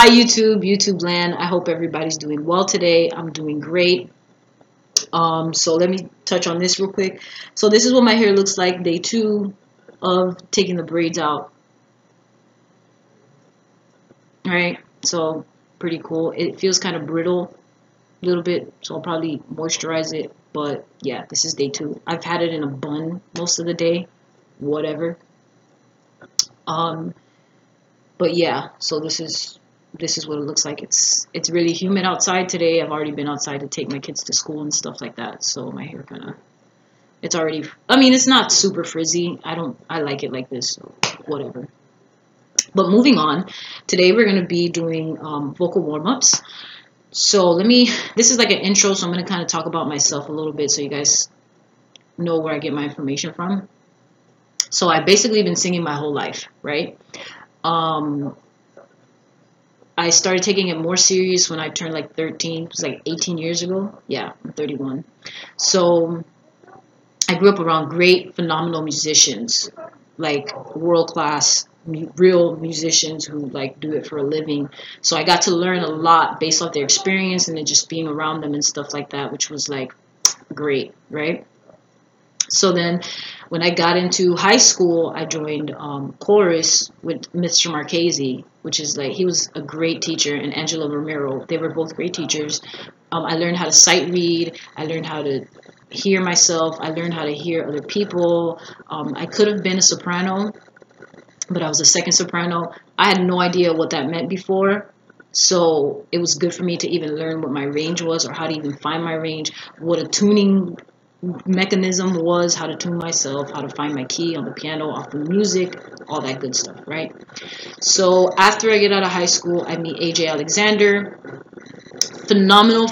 Hi YouTube land. I hope everybody's doing well today. I'm doing great. So let me touch on this real quick. So this is what my hair looks like day 2 of taking the braids out. All right, so pretty cool. It feels kind of brittle a little bit, so I'll probably moisturize it. But yeah, this is day 2. I've had it in a bun most of the day, whatever. But yeah, so this is what it looks like. It's really humid outside today. I've already been outside to take my kids to school and stuff like that. So my hair kind of, it's already, I mean, it's not super frizzy. I like it like this, so whatever. But moving on, today we're going to be doing vocal warm-ups. So this is like an intro, so I'm going to kind of talk about myself a little bit so you guys know where I get my information from. So I've basically been singing my whole life, right? I started taking it more serious when I turned like 13. It was like 18 years ago. Yeah, I'm 31. So I grew up around great, phenomenal musicians, like world-class, real musicians who like do it for a living. So I got to learn a lot based off their experience and then just being around them and stuff like that, which was like great, right? So then when I got into high school, I joined chorus with Mr. Marchese, which is like, he was a great teacher, and Angela Romero. They were both great teachers. I learned how to sight read. I learned how to hear myself. I learned how to hear other people. I could have been a soprano, but I was a second soprano. I had no idea what that meant before. So it was good for me to even learn what my range was, or how to even find my range, what a tuning mechanism was, how to tune myself, how to find my key on the piano, off the music, all that good stuff, right? So after I get out of high school, I meet AJ Alexander. Phenomenal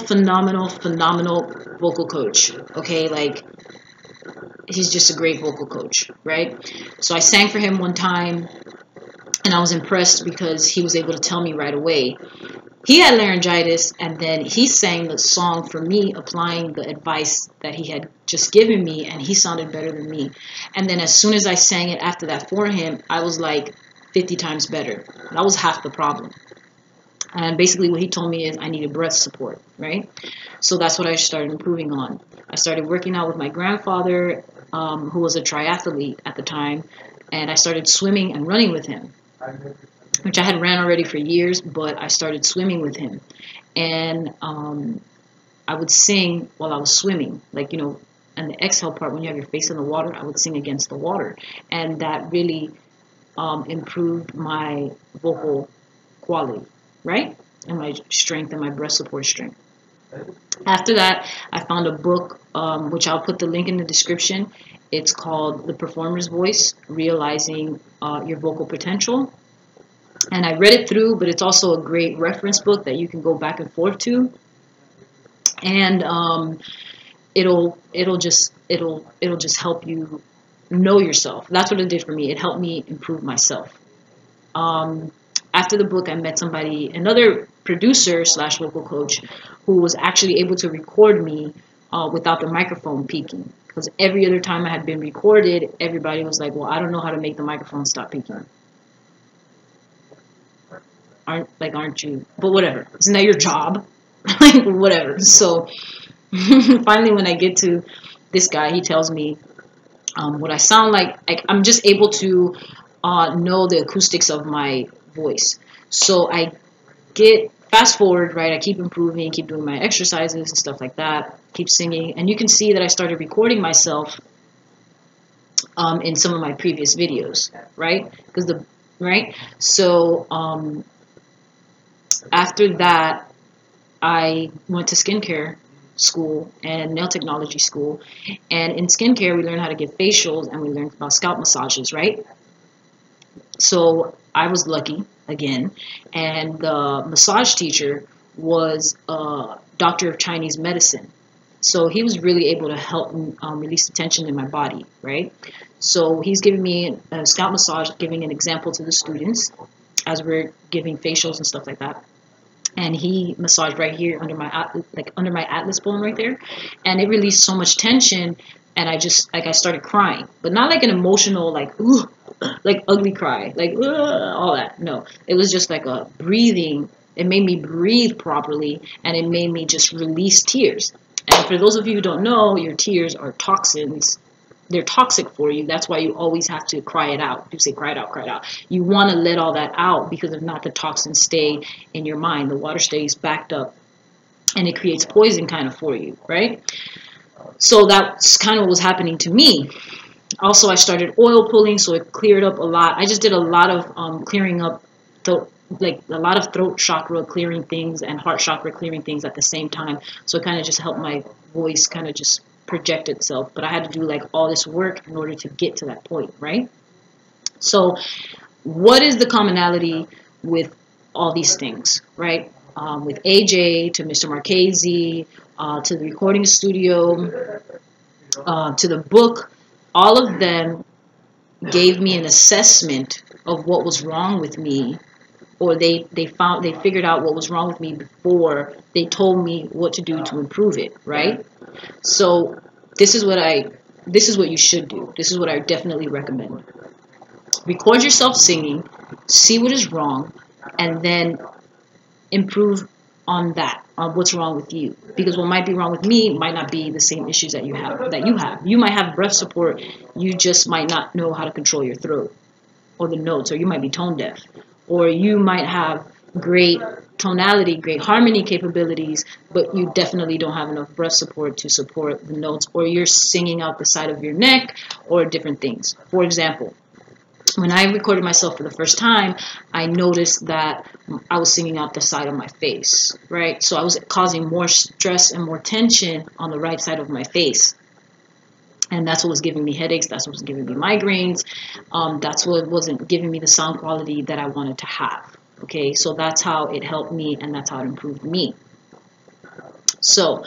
vocal coach. Okay, like, he's just a great vocal coach, right? So I sang for him one time, and I was impressed because he was able to tell me right away. He had laryngitis, and then he sang the song for me, applying the advice that he had just given me, and he sounded better than me. And then as soon as I sang it after that for him, I was like 50 times better. That was half the problem. And basically what he told me is I needed breath support, right? So that's what I started improving on. I started working out with my grandfather, who was a triathlete at the time, and I started swimming and running with him, which I had ran already for years, but I started swimming with him. And I would sing while I was swimming, like, you know, and the exhale part, when you have your face in the water, I would sing against the water. And that really improved my vocal quality, right? And my strength and my breath support strength. After that, I found a book, which I'll put the link in the description. It's called The Performer's Voice, Realizing Your Vocal Potential. And I read it through, but it's also a great reference book that you can go back and forth to. And it'll just help you know yourself. That's what it did for me. It helped me improve myself. After the book, I met another producer / vocal coach, who was actually able to record me without the microphone peaking. Because every other time I had been recorded, everybody was like, well, I don't know how to make the microphone stop peaking. Aren't you? But whatever. Isn't that your job? Like, whatever. So finally, when I get to this guy, he tells me what I sound like. I'm just able to know the acoustics of my voice. So I fast forward, right? I keep improving, keep doing my exercises and stuff like that, keep singing, and you can see that I started recording myself in some of my previous videos, right? So after that, I went to skincare school and nail technology school, and in skincare we learned how to get facials, and we learned about scalp massages, right? So I was lucky again, and the massage teacher was a doctor of Chinese medicine. So he was really able to help release the tension in my body, right? So he's giving me a scalp massage, giving an example to the students as we're giving facials and stuff like that. And he massaged right here under my atlas bone right there, and it released so much tension, and I started crying, but not like an emotional like ooh, like ugly cry, like all that. No, it was just like a breathing. It made me breathe properly, and it made me just release tears. And for those of you who don't know, your tears are toxins. They're toxic for you. That's why you always have to cry it out. You say, cry it out, cry it out. You want to let all that out, because if not, the toxins stay in your mind. The water stays backed up, and it creates poison kind of for you, right? So that's kind of what was happening to me. Also, I started oil pulling, so it cleared up a lot. I just did a lot of clearing up, like a lot of throat chakra clearing things and heart chakra clearing things at the same time. So it kind of just helped my voice kind of just project itself. But I had to do like all this work in order to get to that point, right? So what is the commonality with all these things, right? With AJ to Mr. Marchese, to the recording studio, to the book, all of them gave me an assessment of what was wrong with me, or they figured out what was wrong with me before they told me what to do to improve it, right? So this is what you should do. This is what I definitely recommend. Record yourself singing, see what is wrong, and then improve on that, on what's wrong with you. Because what might be wrong with me might not be the same issues that you have. You might have breath support, you just might not know how to control your throat or the notes, or you might be tone deaf, or you might have great tonality, great harmony capabilities, but you definitely don't have enough breath support to support the notes, or you're singing out the side of your neck, or different things. For example, when I recorded myself for the first time, I noticed that I was singing out the side of my face, right? So I was causing more stress and more tension on the right side of my face. And that's what was giving me headaches. That's what was giving me migraines. That's what wasn't giving me the sound quality that I wanted to have. Okay, so that's how it helped me, and that's how it improved me. So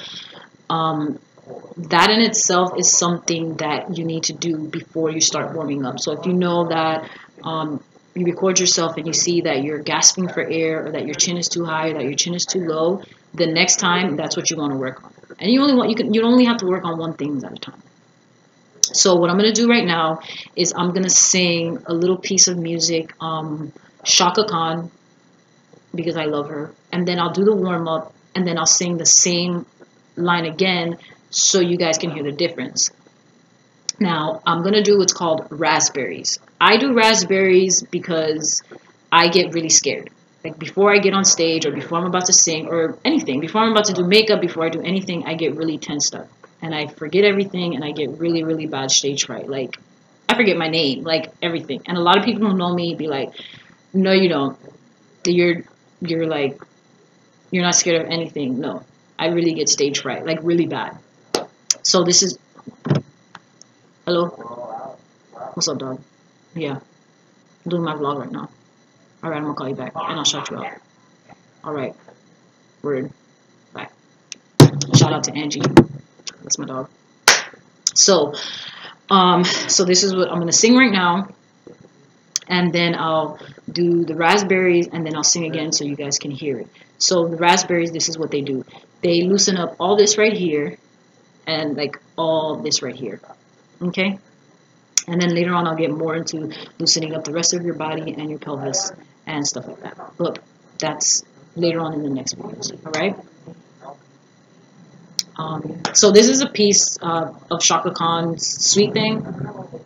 that in itself is something that you need to do before you start warming up. So if you know that you record yourself and you see that you're gasping for air, or that your chin is too high, or that your chin is too low, the next time that's what you want to work on. And you only have to work on one thing at a time. So what I'm going to do right now is I'm going to sing a little piece of music, Shaka Khan, because I love her. And then I'll do the warm-up, and then I'll sing the same line again so you guys can hear the difference. Now, I'm going to do what's called Raspberries. I do Raspberries because I get really scared. Like before I get on stage, or before I'm about to sing, or anything, before I'm about to do makeup, before I do anything, I get really tensed up. And I forget everything, and I get really, really bad stage fright. Like, I forget my name, like everything. And a lot of people who know me be like, no, you don't. You're like, you're not scared of anything. No, I really get stage fright, like really bad. So this is, hello? What's up, dog? Yeah, I'm doing my vlog right now. All right, I'm gonna call you back, and I'll shout you out. All right, word, bye. Shout out to Angie. That's my dog. So this is what I'm gonna sing right now, and then I'll do the Raspberries, and then I'll sing again so you guys can hear it. So the Raspberries, this is what they do. They loosen up all this right here, and like all this right here. Okay? And then later on I'll get more into loosening up the rest of your body and your pelvis and stuff like that. But that's later on in the next videos. Alright? So this is a piece of Shaka Khan's Sweet Thing,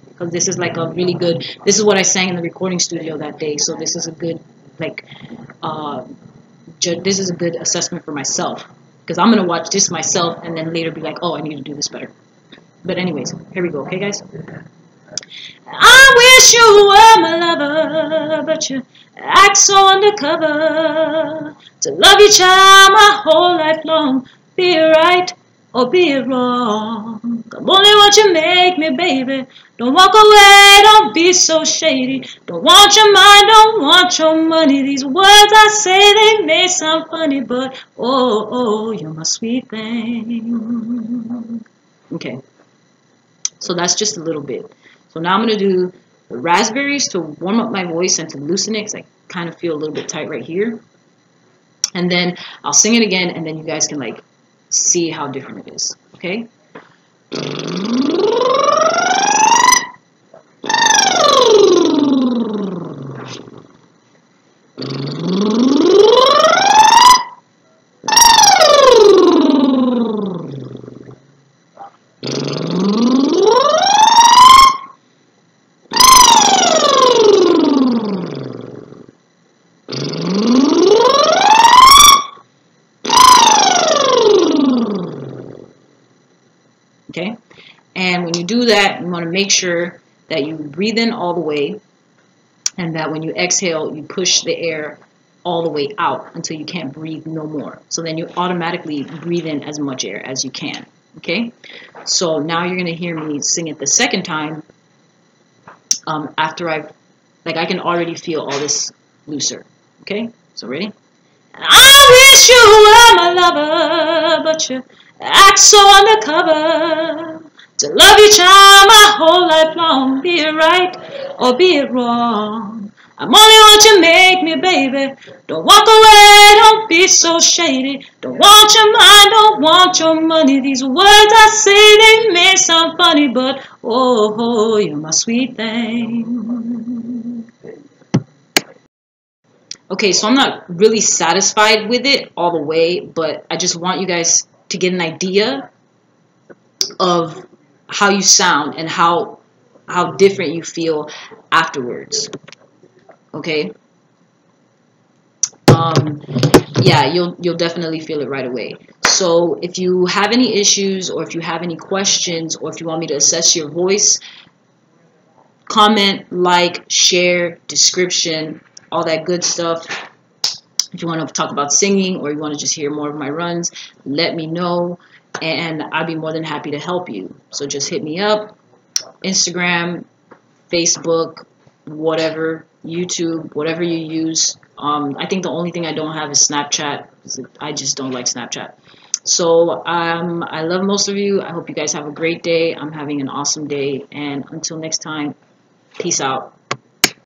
because this is like a really good, this is what I sang in the recording studio that day, so this is a good, like, this is a good assessment for myself, because I'm going to watch this myself and then later be like, oh, I need to do this better. But anyways, here we go, okay guys? I wish you were my lover, but you act so undercover. To love each other my whole life long, be it right or be it wrong. I'm only what you make me, baby. Don't walk away, don't be so shady. Don't want your mind, don't want your money. These words I say, they may sound funny, but oh, you're my sweet thing. Okay, so that's just a little bit. So now I'm going to do the Raspberries to warm up my voice and to loosen it, because I kind of feel a little bit tight right here. And then I'll sing it again, and then you guys can like see how different it is. Okay? Okay, and when you do that, you want to make sure that you breathe in all the way, and that when you exhale, you push the air all the way out until you can't breathe no more. So then you automatically breathe in as much air as you can. Okay, so now you're going to hear me sing it the second time after I can already feel all this looser. Okay, so ready? I wish you were my lover, but you act so undercover. To love you, child, my whole life long, be it right or be it wrong. I'm only what you make me, baby. Don't walk away, don't be so shady. Don't want your mind, don't want your money. These words I say, they may sound funny, but oh, you're my sweet thing. Okay, so I'm not really satisfied with it all the way, but I just want you guys to get an idea of how you sound and how different you feel afterwards. Okay? Yeah, you'll definitely feel it right away. So if you have any issues, or if you have any questions, or if you want me to assess your voice, comment, like, share, description, all that good stuff. If you want to talk about singing, or you want to just hear more of my runs, let me know, and I'd be more than happy to help you. So just hit me up, Instagram, Facebook, whatever, YouTube, whatever you use. I think the only thing I don't have is Snapchat. I just don't like Snapchat. So I love most of you. I hope you guys have a great day. I'm having an awesome day, and until next time, peace out.